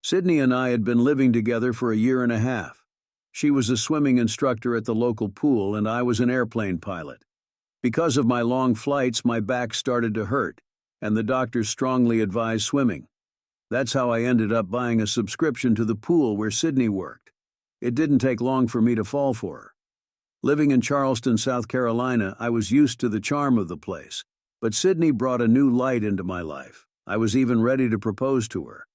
Sydney and I had been living together for a year and a half. She was a swimming instructor at the local pool, and I was an airplane pilot. Because of my long flights, my back started to hurt, and the doctors strongly advised swimming. That's how I ended up buying a subscription to the pool where Sydney worked. It didn't take long for me to fall for her. Living in Charleston, South Carolina, I was used to the charm of the place, but Sydney brought a new light into my life. I was even ready to propose to her.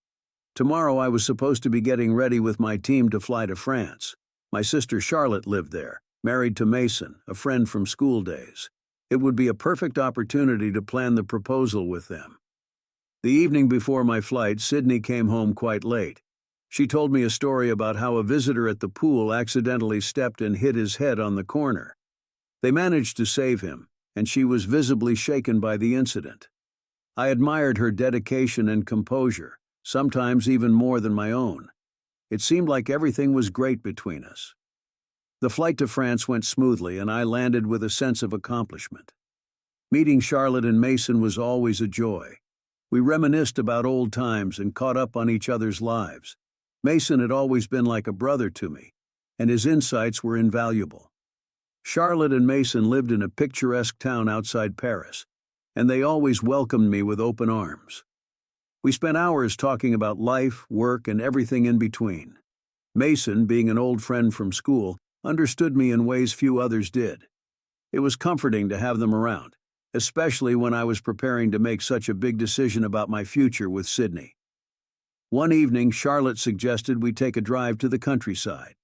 Tomorrow I was supposed to be getting ready with my team to fly to France. My sister Charlotte lived there, married to Mason, a friend from school days. It would be a perfect opportunity to plan the proposal with them. The evening before my flight, Sydney came home quite late. She told me a story about how a visitor at the pool accidentally stepped and hit his head on the corner. They managed to save him, and she was visibly shaken by the incident. I admired her dedication and composure, sometimes even more than my own. It seemed like everything was great between us. The flight to France went smoothly, and I landed with a sense of accomplishment. Meeting Charlotte and Mason was always a joy. We reminisced about old times and caught up on each other's lives. Mason had always been like a brother to me, and his insights were invaluable. Charlotte and Mason lived in a picturesque town outside Paris, and they always welcomed me with open arms. We spent hours talking about life, work, and everything in between. Mason, being an old friend from school, understood me in ways few others did. It was comforting to have them around, especially when I was preparing to make such a big decision about my future with Sydney. One evening, Charlotte suggested we take a drive to the countryside.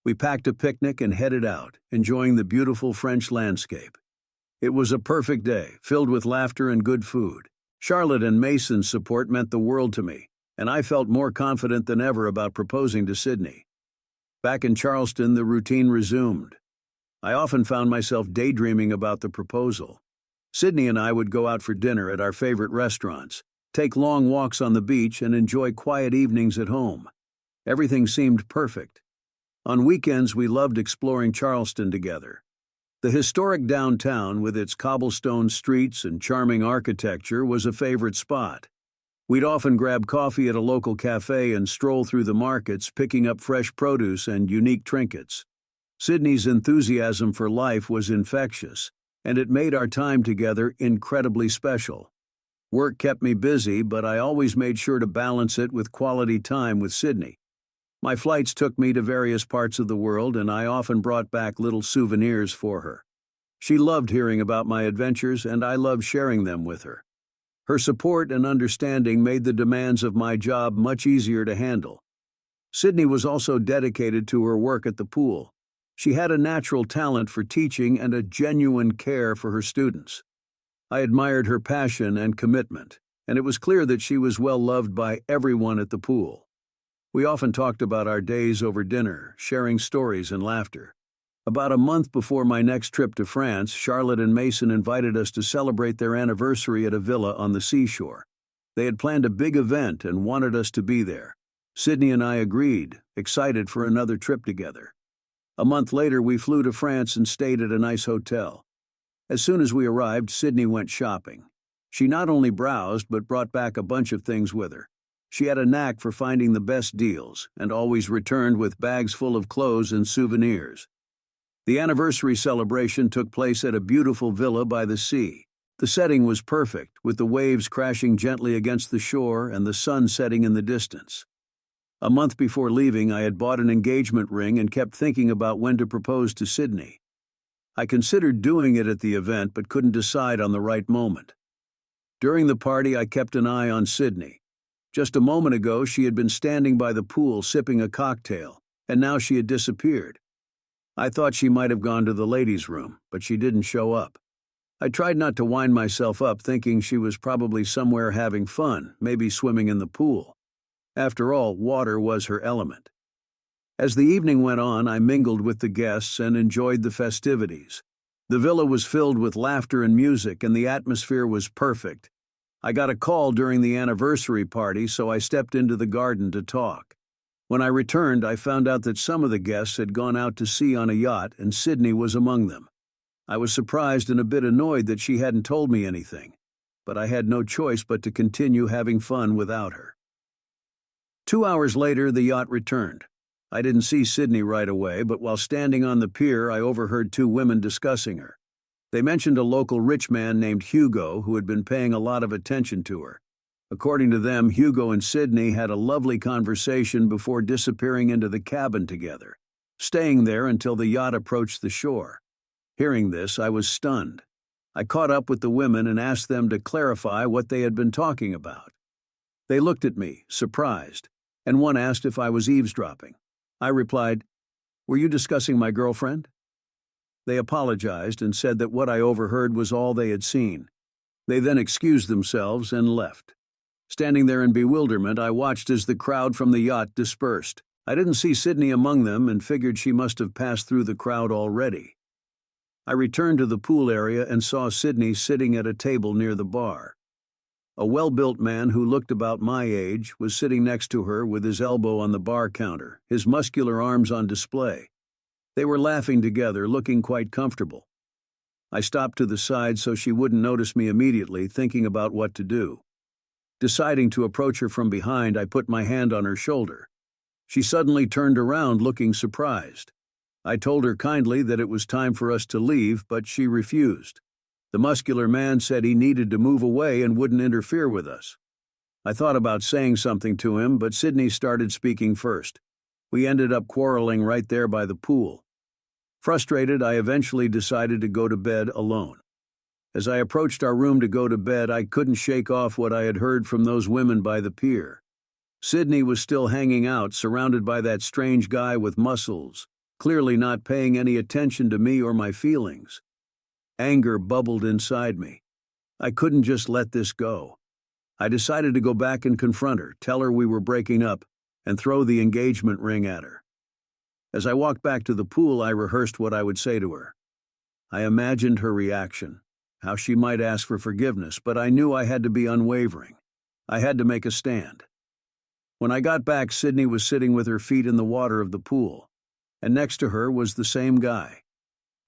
We packed a picnic and headed out, enjoying the beautiful French landscape. It was a perfect day, filled with laughter and good food. Charlotte and Mason's support meant the world to me, and I felt more confident than ever about proposing to Sydney. Back in Charleston, the routine resumed. I often found myself daydreaming about the proposal. Sydney and I would go out for dinner at our favorite restaurants, take long walks on the beach, and enjoy quiet evenings at home. Everything seemed perfect. On weekends, we loved exploring Charleston together. The historic downtown, with its cobblestone streets and charming architecture, was a favorite spot. We'd often grab coffee at a local cafe and stroll through the markets, picking up fresh produce and unique trinkets. Sydney's enthusiasm for life was infectious, and it made our time together incredibly special. Work kept me busy, but I always made sure to balance it with quality time with Sydney. My flights took me to various parts of the world, and I often brought back little souvenirs for her. She loved hearing about my adventures, and I loved sharing them with her. Her support and understanding made the demands of my job much easier to handle. Sydney was also dedicated to her work at the pool. She had a natural talent for teaching and a genuine care for her students. I admired her passion and commitment, and it was clear that she was well loved by everyone at the pool. We often talked about our days over dinner, sharing stories and laughter. About a month before my next trip to France, Charlotte and Mason invited us to celebrate their anniversary at a villa on the seashore. They had planned a big event and wanted us to be there. Sydney and I agreed, excited for another trip together. A month later, we flew to France and stayed at a nice hotel. As soon as we arrived, Sydney went shopping. She not only browsed, but brought back a bunch of things with her. She had a knack for finding the best deals, and always returned with bags full of clothes and souvenirs. The anniversary celebration took place at a beautiful villa by the sea. The setting was perfect, with the waves crashing gently against the shore and the sun setting in the distance. A month before leaving, I had bought an engagement ring and kept thinking about when to propose to Sydney. I considered doing it at the event, but couldn't decide on the right moment. During the party, I kept an eye on Sydney. Just a moment ago, she had been standing by the pool sipping a cocktail, and now she had disappeared. I thought she might have gone to the ladies' room, but she didn't show up. I tried not to wind myself up, thinking she was probably somewhere having fun, maybe swimming in the pool. After all, water was her element. As the evening went on, I mingled with the guests and enjoyed the festivities. The villa was filled with laughter and music, and the atmosphere was perfect. I got a call during the anniversary party, so I stepped into the garden to talk. When I returned, I found out that some of the guests had gone out to sea on a yacht, and Sydney was among them. I was surprised and a bit annoyed that she hadn't told me anything, but I had no choice but to continue having fun without her. 2 hours later, the yacht returned. I didn't see Sydney right away, but while standing on the pier, I overheard two women discussing her. They mentioned a local rich man named Hugo who had been paying a lot of attention to her. According to them, Hugo and Sydney had a lovely conversation before disappearing into the cabin together, staying there until the yacht approached the shore. Hearing this, I was stunned. I caught up with the women and asked them to clarify what they had been talking about. They looked at me, surprised, and one asked if I was eavesdropping. I replied, "Were you discussing my girlfriend?" They apologized and said that what I overheard was all they had seen. They then excused themselves and left. Standing there in bewilderment, I watched as the crowd from the yacht dispersed. I didn't see Sydney among them and figured she must have passed through the crowd already. I returned to the pool area and saw Sydney sitting at a table near the bar. A well-built man who looked about my age was sitting next to her with his elbow on the bar counter, his muscular arms on display. They were laughing together, looking quite comfortable. I stopped to the side so she wouldn't notice me immediately, thinking about what to do. Deciding to approach her from behind, I put my hand on her shoulder. She suddenly turned around, looking surprised. I told her kindly that it was time for us to leave, but she refused. The muscular man said he needed to move away and wouldn't interfere with us. I thought about saying something to him, but Sydney started speaking first. We ended up quarreling right there by the pool. Frustrated, I eventually decided to go to bed alone. As I approached our room to go to bed, I couldn't shake off what I had heard from those women by the pier. Sydney was still hanging out, surrounded by that strange guy with muscles, clearly not paying any attention to me or my feelings. Anger bubbled inside me. I couldn't just let this go. I decided to go back and confront her, tell her we were breaking up, and throw the engagement ring at her. As I walked back to the pool, I rehearsed what I would say to her. I imagined her reaction, how she might ask for forgiveness, but I knew I had to be unwavering. I had to make a stand. When I got back, Sydney was sitting with her feet in the water of the pool, and next to her was the same guy.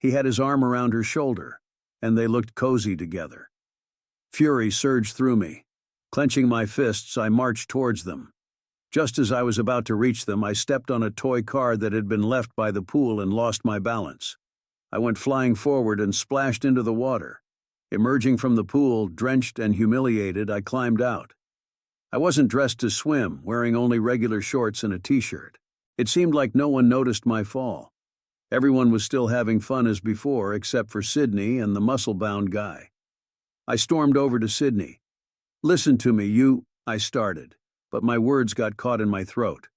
He had his arm around her shoulder, and they looked cozy together. Fury surged through me. Clenching my fists, I marched towards them. Just as I was about to reach them, I stepped on a toy car that had been left by the pool and lost my balance. I went flying forward and splashed into the water. Emerging from the pool, drenched and humiliated, I climbed out. I wasn't dressed to swim, wearing only regular shorts and a t-shirt. It seemed like no one noticed my fall. Everyone was still having fun as before, except for Sydney and the muscle-bound guy. I stormed over to Sydney. "Listen to me, you," I started, but my words got caught in my throat.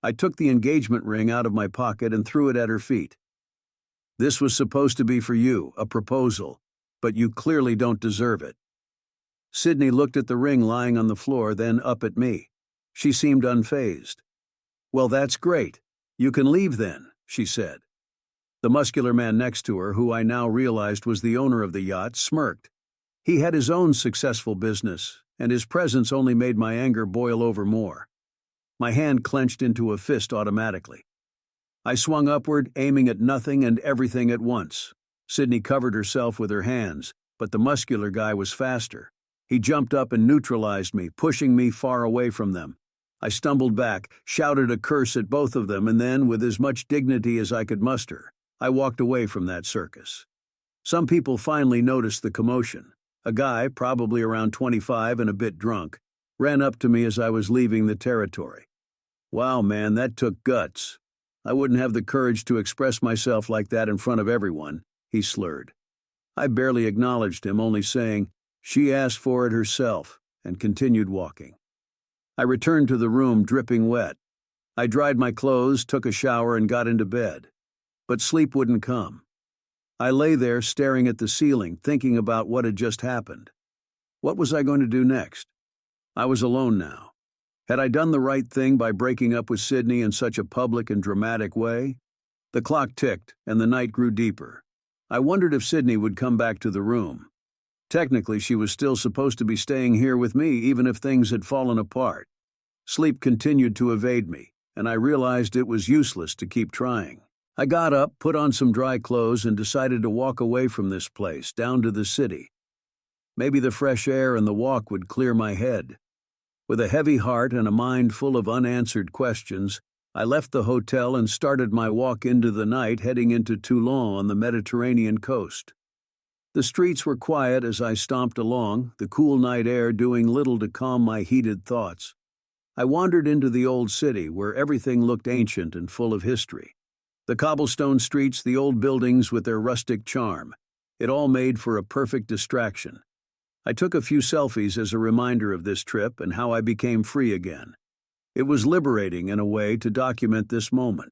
I took the engagement ring out of my pocket and threw it at her feet. "This was supposed to be for you, a proposal, but you clearly don't deserve it." Sydney looked at the ring lying on the floor, then up at me. She seemed unfazed. "Well, that's great. You can leave then," she said. The muscular man next to her, who I now realized was the owner of the yacht, smirked. He had his own successful business, and his presence only made my anger boil over more. My hand clenched into a fist automatically. I swung upward, aiming at nothing and everything at once. Sydney covered herself with her hands, but the muscular guy was faster. He jumped up and neutralized me, pushing me far away from them. I stumbled back, shouted a curse at both of them, and then, with as much dignity as I could muster, I walked away from that circus. Some people finally noticed the commotion. A guy, probably around 25 and a bit drunk, ran up to me as I was leaving the territory. "Wow, man, that took guts. I wouldn't have the courage to express myself like that in front of everyone," he slurred. I barely acknowledged him, only saying, "She asked for it herself," and continued walking. I returned to the room dripping wet. I dried my clothes, took a shower, and got into bed. But sleep wouldn't come. I lay there staring at the ceiling, thinking about what had just happened. What was I going to do next? I was alone now. Had I done the right thing by breaking up with Sydney in such a public and dramatic way? The clock ticked, and the night grew deeper. I wondered if Sydney would come back to the room. Technically, she was still supposed to be staying here with me, even if things had fallen apart. Sleep continued to evade me, and I realized it was useless to keep trying. I got up, put on some dry clothes, and decided to walk away from this place, down to the city. Maybe the fresh air and the walk would clear my head. With a heavy heart and a mind full of unanswered questions, I left the hotel and started my walk into the night, heading into Toulon on the Mediterranean coast. The streets were quiet as I stomped along, the cool night air doing little to calm my heated thoughts. I wandered into the old city where everything looked ancient and full of history. The cobblestone streets, the old buildings with their rustic charm, it all made for a perfect distraction. I took a few selfies as a reminder of this trip and how I became free again. It was liberating in a way to document this moment.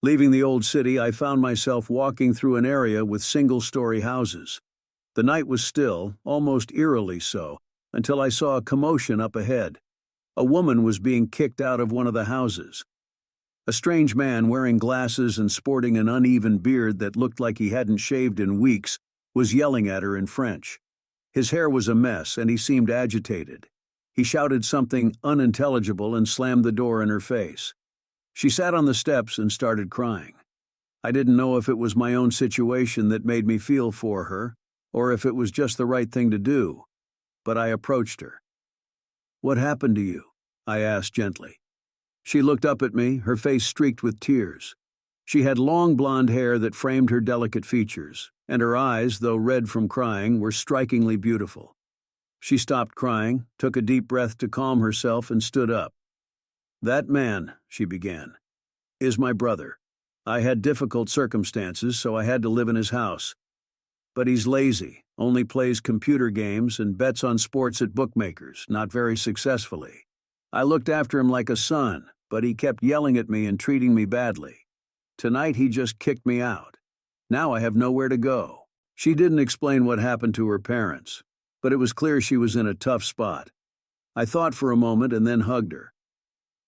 Leaving the old city, I found myself walking through an area with single-story houses. The night was still, almost eerily so, until I saw a commotion up ahead. A woman was being kicked out of one of the houses. A strange man wearing glasses and sporting an uneven beard that looked like he hadn't shaved in weeks was yelling at her in French. His hair was a mess and he seemed agitated. He shouted something unintelligible and slammed the door in her face. She sat on the steps and started crying. I didn't know if it was my own situation that made me feel for her, or if it was just the right thing to do, but I approached her. "What happened to you?" I asked gently. She looked up at me, her face streaked with tears. She had long blonde hair that framed her delicate features, and her eyes, though red from crying, were strikingly beautiful. She stopped crying, took a deep breath to calm herself, and stood up. "That man," she began, "is my brother. I had difficult circumstances, so I had to live in his house. But he's lazy, only plays computer games and bets on sports at bookmakers, not very successfully. I looked after him like a son, but he kept yelling at me and treating me badly. Tonight he just kicked me out. Now I have nowhere to go." She didn't explain what happened to her parents, but it was clear she was in a tough spot. I thought for a moment and then hugged her.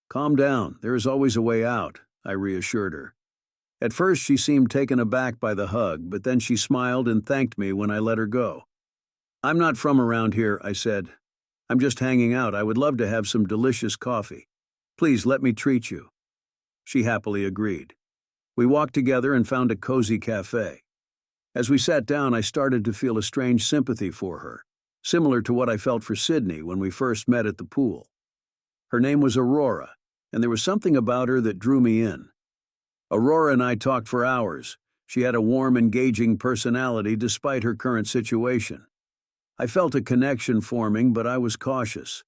"Calm down, there is always a way out," I reassured her. At first she seemed taken aback by the hug, but then she smiled and thanked me when I let her go. "I'm not from around here," I said. "I'm just hanging out. I would love to have some delicious coffee. Please let me treat you." She happily agreed. We walked together and found a cozy cafe. As we sat down, I started to feel a strange sympathy for her, similar to what I felt for Sydney when we first met at the pool. Her name was Aurora, and there was something about her that drew me in. Aurora and I talked for hours. She had a warm, engaging personality despite her current situation. I felt a connection forming, but I was cautious.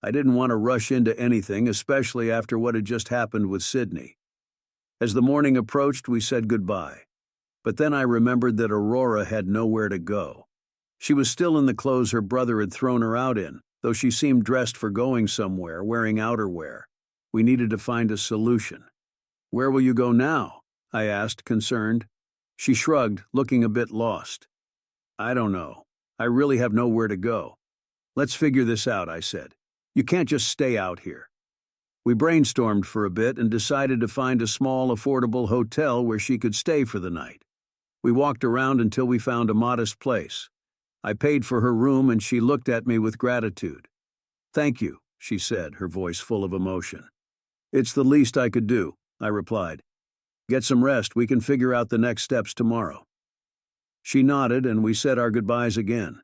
I didn't want to rush into anything, especially after what had just happened with Sydney. As the morning approached, we said goodbye. But then I remembered that Aurora had nowhere to go. She was still in the clothes her brother had thrown her out in, though she seemed dressed for going somewhere, wearing outerwear. We needed to find a solution. "Where will you go now?" I asked, concerned. She shrugged, looking a bit lost. "I don't know. I really have nowhere to go." "Let's figure this out," I said. "You can't just stay out here." We brainstormed for a bit and decided to find a small, affordable hotel where she could stay for the night. We walked around until we found a modest place. I paid for her room and she looked at me with gratitude. "Thank you," she said, her voice full of emotion. "It's the least I could do," I replied. "Get some rest. We can figure out the next steps tomorrow." She nodded and we said our goodbyes again.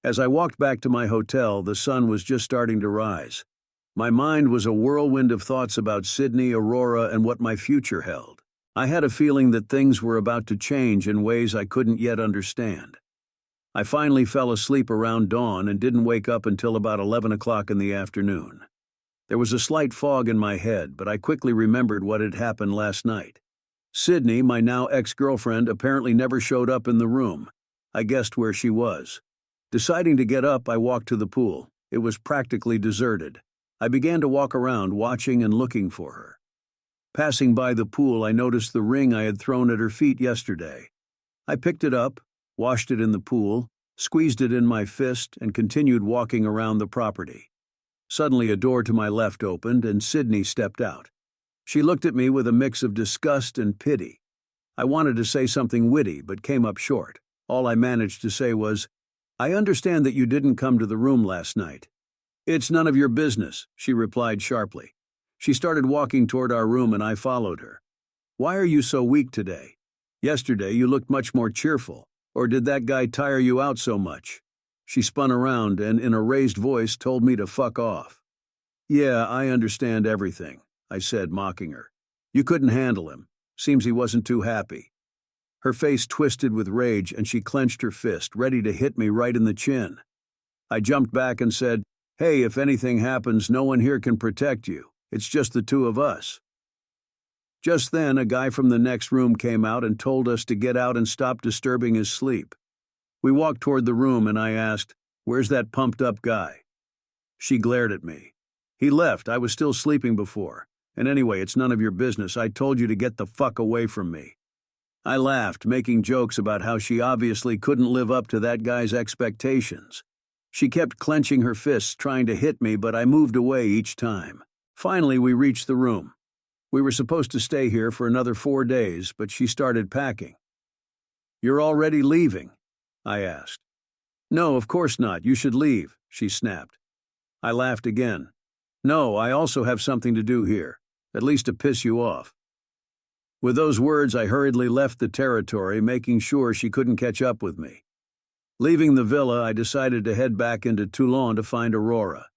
As I walked back to my hotel, the sun was just starting to rise. My mind was a whirlwind of thoughts about Sydney, Aurora, and what my future held. I had a feeling that things were about to change in ways I couldn't yet understand. I finally fell asleep around dawn and didn't wake up until about 11 o'clock in the afternoon. There was a slight fog in my head, but I quickly remembered what had happened last night. Sydney, my now ex-girlfriend, apparently never showed up in the room. I guessed where she was. Deciding to get up, I walked to the pool. It was practically deserted. I began to walk around, watching and looking for her. Passing by the pool, I noticed the ring I had thrown at her feet yesterday. I picked it up, washed it in the pool, squeezed it in my fist, and continued walking around the property. Suddenly, a door to my left opened, and Sydney stepped out. She looked at me with a mix of disgust and pity. I wanted to say something witty, but came up short. All I managed to say was, "I understand that you didn't come to the room last night." "It's none of your business," she replied sharply. She started walking toward our room and I followed her. "Why are you so weak today? Yesterday you looked much more cheerful. Or did that guy tire you out so much?" She spun around and in a raised voice told me to fuck off. Yeah, I understand everything, I said, mocking her. You couldn't handle him. Seems he wasn't too happy. Her face twisted with rage and she clenched her fist, ready to hit me right in the chin. I jumped back and said, "Hey, if anything happens, no one here can protect you. It's just the two of us." Just then, a guy from the next room came out and told us to get out and stop disturbing his sleep. We walked toward the room and I asked, "Where's that pumped-up guy?" She glared at me. "He left. I was still sleeping before. And anyway, it's none of your business. I told you to get the fuck away from me." I laughed, making jokes about how she obviously couldn't live up to that guy's expectations. She kept clenching her fists, trying to hit me, but I moved away each time. Finally, we reached the room. We were supposed to stay here for another 4 days, but she started packing. "You're already leaving?" I asked. "No, of course not. You should leave," she snapped. I laughed again. "No, I also have something to do here, at least to piss you off." With those words, I hurriedly left the territory, making sure she couldn't catch up with me. Leaving the villa, I decided to head back into Toulon to find Aurora.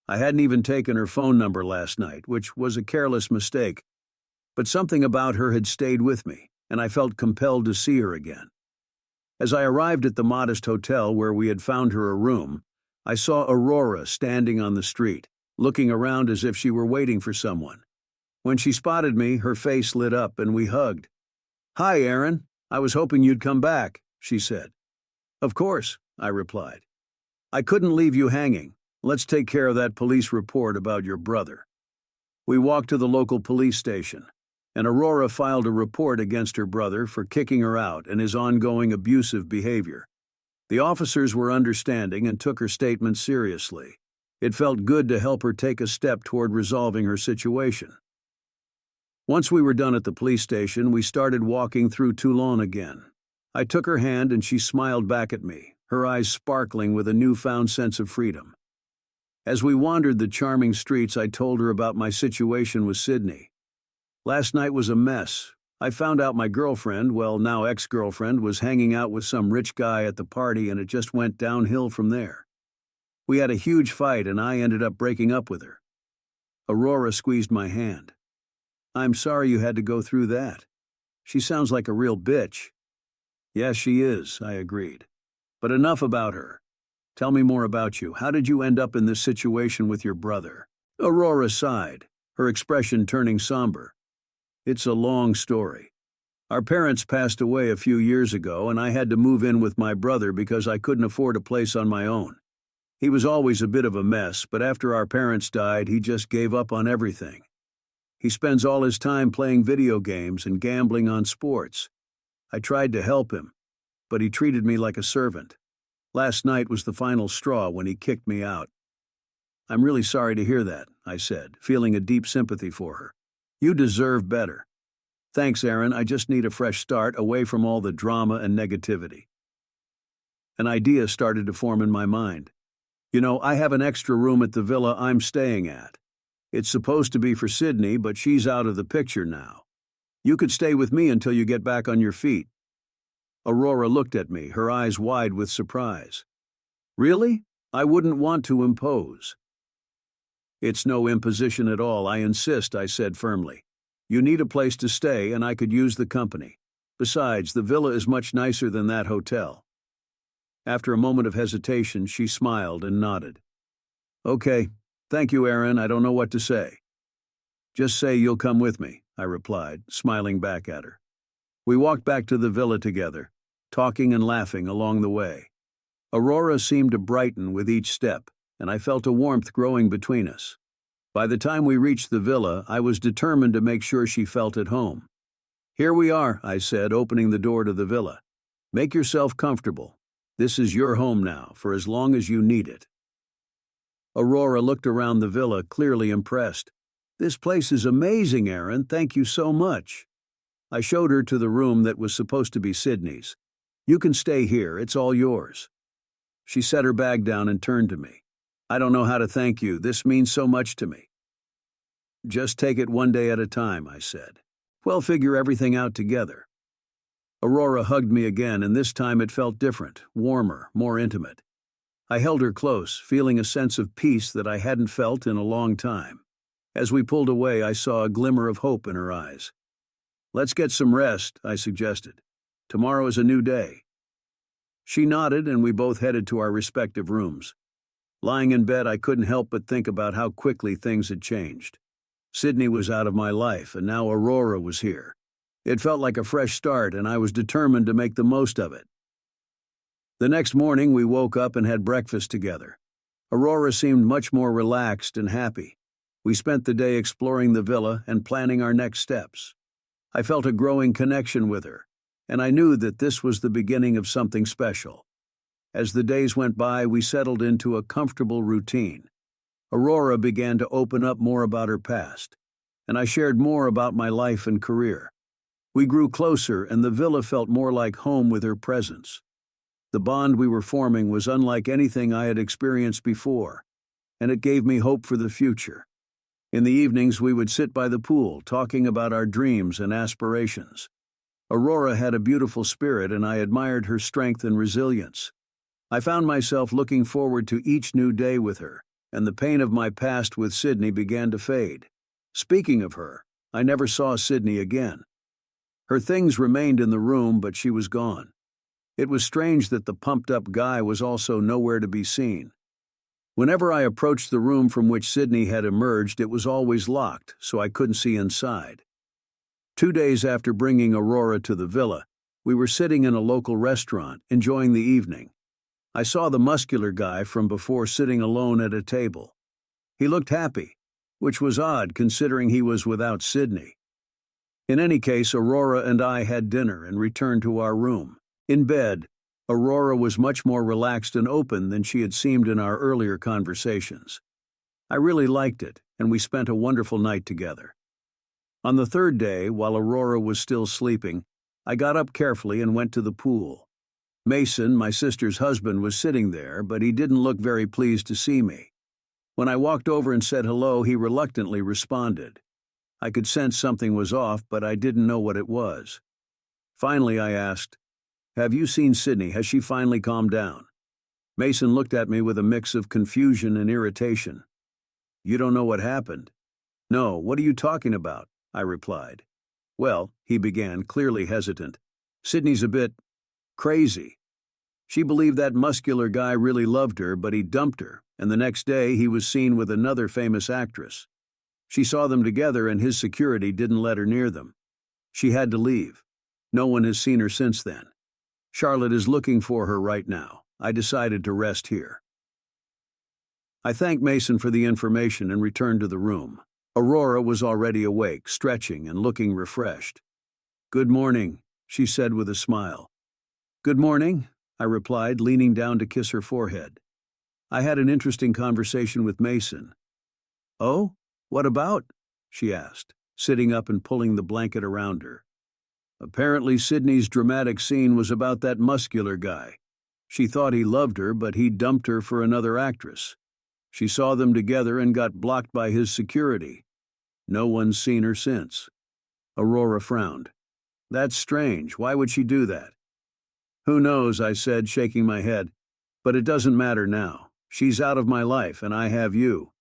I hadn't even taken her phone number last night, which was a careless mistake, but something about her had stayed with me, and I felt compelled to see her again. As I arrived at the modest hotel where we had found her a room, I saw Aurora standing on the street, looking around as if she were waiting for someone. When she spotted me, her face lit up and we hugged. "Hi, Aaron. I was hoping you'd come back," she said. "Of course," I replied. "I couldn't leave you hanging. Let's take care of that police report about your brother." We walked to the local police station, and Aurora filed a report against her brother for kicking her out and his ongoing abusive behavior. The officers were understanding and took her statement seriously. It felt good to help her take a step toward resolving her situation. Once we were done at the police station, we started walking through Toulon again. I took her hand and she smiled back at me, her eyes sparkling with a newfound sense of freedom. As we wandered the charming streets, I told her about my situation with Sydney. "Last night was a mess. I found out my girlfriend, well, now ex-girlfriend, was hanging out with some rich guy at the party and it just went downhill from there. We had a huge fight and I ended up breaking up with her." Aurora squeezed my hand. "I'm sorry you had to go through that. She sounds like a real bitch." "Yes, she is," I agreed. "But enough about her. Tell me more about you. How did you end up in this situation with your brother?" Aurora sighed, her expression turning somber. "It's a long story. Our parents passed away a few years ago and I had to move in with my brother because I couldn't afford a place on my own. He was always a bit of a mess, but after our parents died, he just gave up on everything. He spends all his time playing video games and gambling on sports. I tried to help him, but he treated me like a servant. Last night was the final straw when he kicked me out." "I'm really sorry to hear that," I said, feeling a deep sympathy for her. "You deserve better." "Thanks, Aaron. I just need a fresh start, away from all the drama and negativity." An idea started to form in my mind. "You know, I have an extra room at the villa I'm staying at. It's supposed to be for Sydney, but she's out of the picture now. You could stay with me until you get back on your feet." Aurora looked at me, her eyes wide with surprise. "Really? I wouldn't want to impose." "It's no imposition at all, I insist," I said firmly. "You need a place to stay and I could use the company. Besides, the villa is much nicer than that hotel." After a moment of hesitation, she smiled and nodded. "Okay. Thank you, Aaron. I don't know what to say." "Just say you'll come with me," I replied, smiling back at her. We walked back to the villa together, talking and laughing along the way. Aurora seemed to brighten with each step, and I felt a warmth growing between us. By the time we reached the villa, I was determined to make sure she felt at home. "Here we are," I said, opening the door to the villa. "Make yourself comfortable. This is your home now, for as long as you need it." Aurora looked around the villa, clearly impressed. "This place is amazing, Aaron. Thank you so much." I showed her to the room that was supposed to be Sydney's. "You can stay here. It's all yours." She set her bag down and turned to me. "I don't know how to thank you. This means so much to me." "Just take it one day at a time," I said. "We'll figure everything out together." Aurora hugged me again, and this time it felt different, warmer, more intimate. I held her close, feeling a sense of peace that I hadn't felt in a long time. As we pulled away, I saw a glimmer of hope in her eyes. "Let's get some rest," I suggested. "Tomorrow is a new day." She nodded, and we both headed to our respective rooms. Lying in bed, I couldn't help but think about how quickly things had changed. Sydney was out of my life, and now Aurora was here. It felt like a fresh start, and I was determined to make the most of it. The next morning, we woke up and had breakfast together. Aurora seemed much more relaxed and happy. We spent the day exploring the villa and planning our next steps. I felt a growing connection with her, and I knew that this was the beginning of something special. As the days went by, we settled into a comfortable routine. Aurora began to open up more about her past, and I shared more about my life and career. We grew closer, and the villa felt more like home with her presence. The bond we were forming was unlike anything I had experienced before, and it gave me hope for the future. In the evenings, we would sit by the pool, talking about our dreams and aspirations. Aurora had a beautiful spirit, and I admired her strength and resilience. I found myself looking forward to each new day with her, and the pain of my past with Sydney began to fade. Speaking of her, I never saw Sydney again. Her things remained in the room, but she was gone. It was strange that the pumped-up guy was also nowhere to be seen. Whenever I approached the room from which Sydney had emerged, it was always locked, so I couldn't see inside. 2 days after bringing Aurora to the villa, we were sitting in a local restaurant, enjoying the evening. I saw the muscular guy from before sitting alone at a table. He looked happy, which was odd considering he was without Sydney. In any case, Aurora and I had dinner and returned to our room. In bed, Aurora was much more relaxed and open than she had seemed in our earlier conversations. I really liked it, and we spent a wonderful night together. On the third day, while Aurora was still sleeping, I got up carefully and went to the pool. Mason, my sister's husband, was sitting there, but he didn't look very pleased to see me. When I walked over and said hello, he reluctantly responded. I could sense something was off, but I didn't know what it was. Finally, I asked, "Have you seen Sydney? Has she finally calmed down?" Mason looked at me with a mix of confusion and irritation. "You don't know what happened?" "No, what are you talking about?" I replied. "Well," he began, clearly hesitant, "Sydney's a bit crazy. She believed that muscular guy really loved her, but he dumped her, and the next day he was seen with another famous actress. She saw them together, and his security didn't let her near them. She had to leave. No one has seen her since then. Charlotte is looking for her right now. I decided to rest here." I thanked Mason for the information and returned to the room. Aurora was already awake, stretching and looking refreshed. "Good morning," she said with a smile. "Good morning," I replied, leaning down to kiss her forehead. "I had an interesting conversation with Mason." "Oh? What about?" she asked, sitting up and pulling the blanket around her. "Apparently Sydney's dramatic scene was about that muscular guy. She thought he loved her, but he dumped her for another actress. She saw them together and got blocked by his security. No one's seen her since." Aurora frowned. "That's strange. Why would she do that?" "Who knows," I said, shaking my head. "But it doesn't matter now. She's out of my life, and I have you."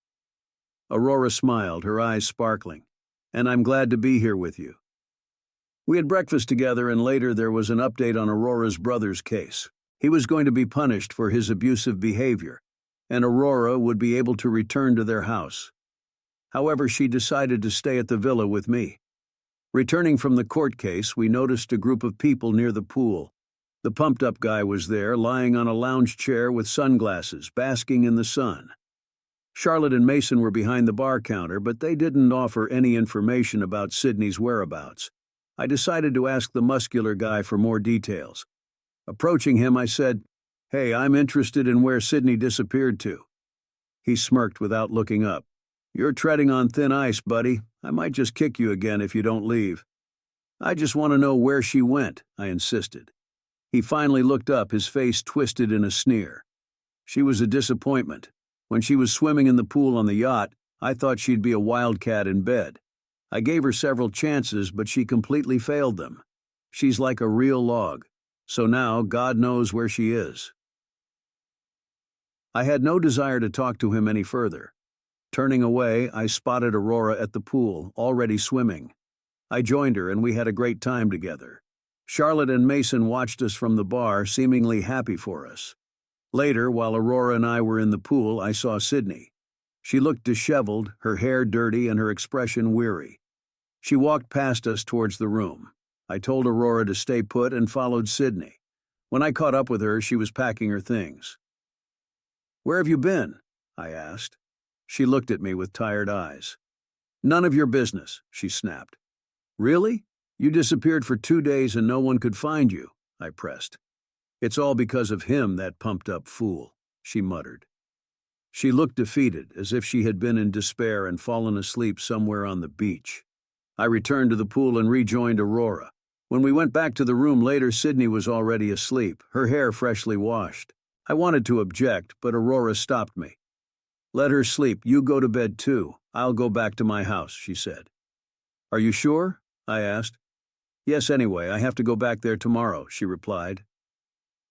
Aurora smiled, her eyes sparkling. "And I'm glad to be here with you." We had breakfast together, and later there was an update on Aurora's brother's case. He was going to be punished for his abusive behavior, and Aurora would be able to return to their house. However, she decided to stay at the villa with me. Returning from the court case, we noticed a group of people near the pool. The pumped-up guy was there, lying on a lounge chair with sunglasses, basking in the sun. Charlotte and Mason were behind the bar counter, but they didn't offer any information about Sydney's whereabouts. I decided to ask the muscular guy for more details. Approaching him, I said, "Hey, I'm interested in where Sydney disappeared to." He smirked without looking up. "You're treading on thin ice, buddy. I might just kick you again if you don't leave." "I just want to know where she went," I insisted. He finally looked up, his face twisted in a sneer. "She was a disappointment. When she was swimming in the pool on the yacht, I thought she'd be a wildcat in bed. I gave her several chances, but she completely failed them. She's like a real log. So now God knows where she is." I had no desire to talk to him any further. Turning away, I spotted Aurora at the pool, already swimming. I joined her and we had a great time together. Charlotte and Mason watched us from the bar, seemingly happy for us. Later, while Aurora and I were in the pool, I saw Sydney. She looked disheveled, her hair dirty and her expression weary. She walked past us towards the room. I told Aurora to stay put and followed Sydney. When I caught up with her, she was packing her things. "Where have you been?" I asked. She looked at me with tired eyes. "None of your business," she snapped. "Really? You disappeared for 2 days and no one could find you," I pressed. "It's all because of him, that pumped-up fool," she muttered. She looked defeated, as if she had been in despair and fallen asleep somewhere on the beach. I returned to the pool and rejoined Aurora. When we went back to the room later, Sydney was already asleep, her hair freshly washed. I wanted to object, but Aurora stopped me. "Let her sleep. You go to bed too. I'll go back to my house," she said. "Are you sure?" I asked. "Yes, anyway, I have to go back there tomorrow," she replied.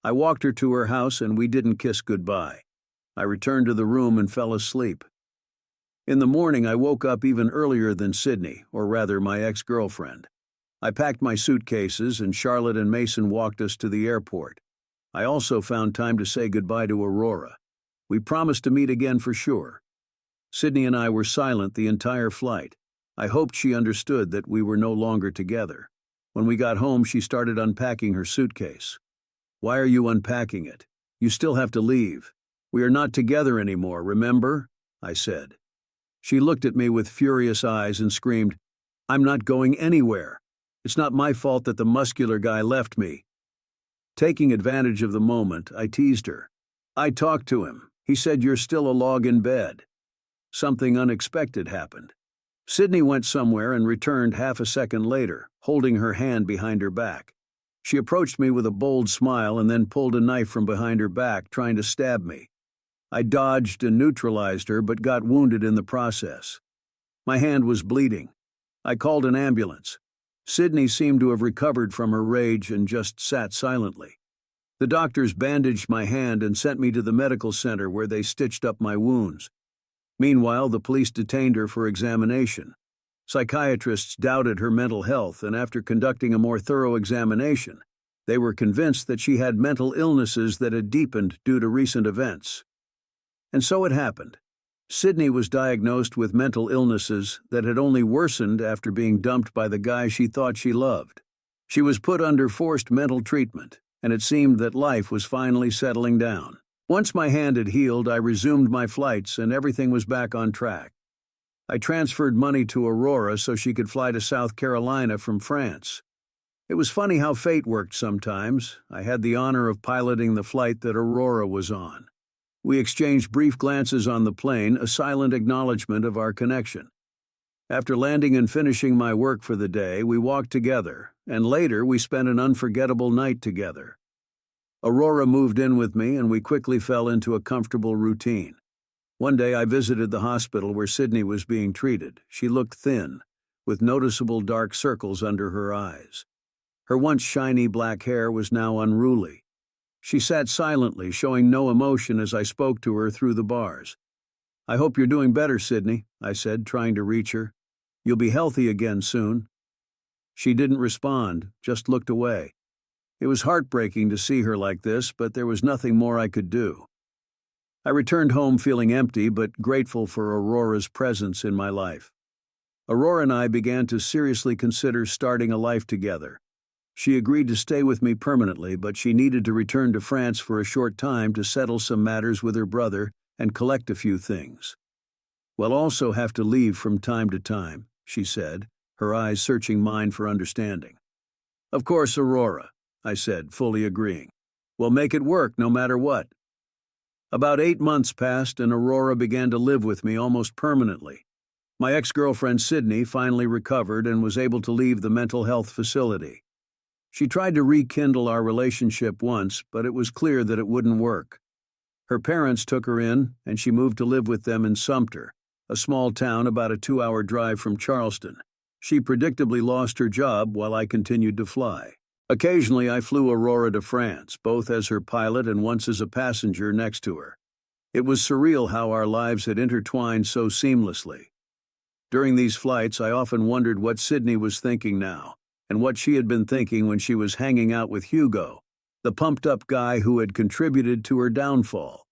I walked her to her house and we didn't kiss goodbye. I returned to the room and fell asleep. In the morning, I woke up even earlier than Sydney, or rather my ex-girlfriend. I packed my suitcases and Charlotte and Mason walked us to the airport. I also found time to say goodbye to Aurora. We promised to meet again for sure. Sydney and I were silent the entire flight. I hoped she understood that we were no longer together. When we got home, she started unpacking her suitcase. "Why are you unpacking it? You still have to leave. We are not together anymore, remember?" I said. She looked at me with furious eyes and screamed, "I'm not going anywhere. It's not my fault that the muscular guy left me." Taking advantage of the moment, I teased her. "I talked to him. He said you're still a log in bed." Something unexpected happened. Sydney went somewhere and returned half a second later, holding her hand behind her back. She approached me with a bold smile and then pulled a knife from behind her back, trying to stab me. I dodged and neutralized her, but got wounded in the process. My hand was bleeding. I called an ambulance. Sydney seemed to have recovered from her rage and just sat silently. The doctors bandaged my hand and sent me to the medical center where they stitched up my wounds. Meanwhile, the police detained her for examination. Psychiatrists doubted her mental health, and after conducting a more thorough examination, they were convinced that she had mental illnesses that had deepened due to recent events. And so it happened. Sydney was diagnosed with mental illnesses that had only worsened after being dumped by the guy she thought she loved. She was put under forced mental treatment, and it seemed that life was finally settling down. Once my hand had healed, I resumed my flights and everything was back on track. I transferred money to Aurora so she could fly to South Carolina from France. It was funny how fate worked sometimes. I had the honor of piloting the flight that Aurora was on. We exchanged brief glances on the plane, a silent acknowledgement of our connection. After landing and finishing my work for the day, we walked together, and later we spent an unforgettable night together. Aurora moved in with me, and we quickly fell into a comfortable routine. One day I visited the hospital where Sydney was being treated. She looked thin, with noticeable dark circles under her eyes. Her once shiny black hair was now unruly. She sat silently, showing no emotion as I spoke to her through the bars. "I hope you're doing better, Sydney," I said, trying to reach her. "You'll be healthy again soon." She didn't respond, just looked away. It was heartbreaking to see her like this, but there was nothing more I could do. I returned home feeling empty but grateful for Aurora's presence in my life. Aurora and I began to seriously consider starting a life together. She agreed to stay with me permanently, but she needed to return to France for a short time to settle some matters with her brother and collect a few things. "We'll also have to leave from time to time," she said, her eyes searching mine for understanding. "Of course, Aurora," I said, fully agreeing. "We'll make it work no matter what." About 8 months passed and Aurora began to live with me almost permanently. My ex-girlfriend Sydney finally recovered and was able to leave the mental health facility. She tried to rekindle our relationship once, but it was clear that it wouldn't work. Her parents took her in, and she moved to live with them in Sumter, a small town about a 2-hour drive from Charleston. She predictably lost her job while I continued to fly. Occasionally I flew Aurora to France, both as her pilot and once as a passenger next to her. It was surreal how our lives had intertwined so seamlessly. During these flights, I often wondered what Sydney was thinking now, and what she had been thinking when she was hanging out with Hugo, the pumped-up guy who had contributed to her downfall.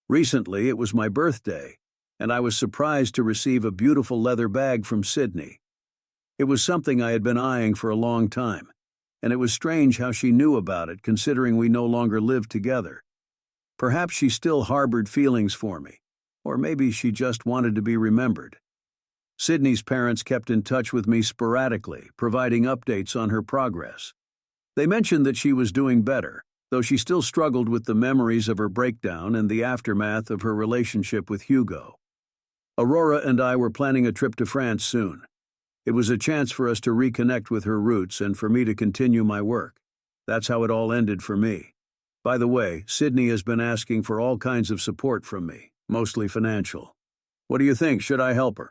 Recently, it was my birthday, and I was surprised to receive a beautiful leather bag from Sydney. It was something I had been eyeing for a long time, and it was strange how she knew about it considering we no longer lived together. Perhaps she still harbored feelings for me, or maybe she just wanted to be remembered. Sydney's parents kept in touch with me sporadically, providing updates on her progress. They mentioned that she was doing better, though she still struggled with the memories of her breakdown and the aftermath of her relationship with Hugo. Aurora and I were planning a trip to France soon. It was a chance for us to reconnect with her roots and for me to continue my work. That's how it all ended for me. By the way, Sydney has been asking for all kinds of support from me, mostly financial. What do you think? Should I help her?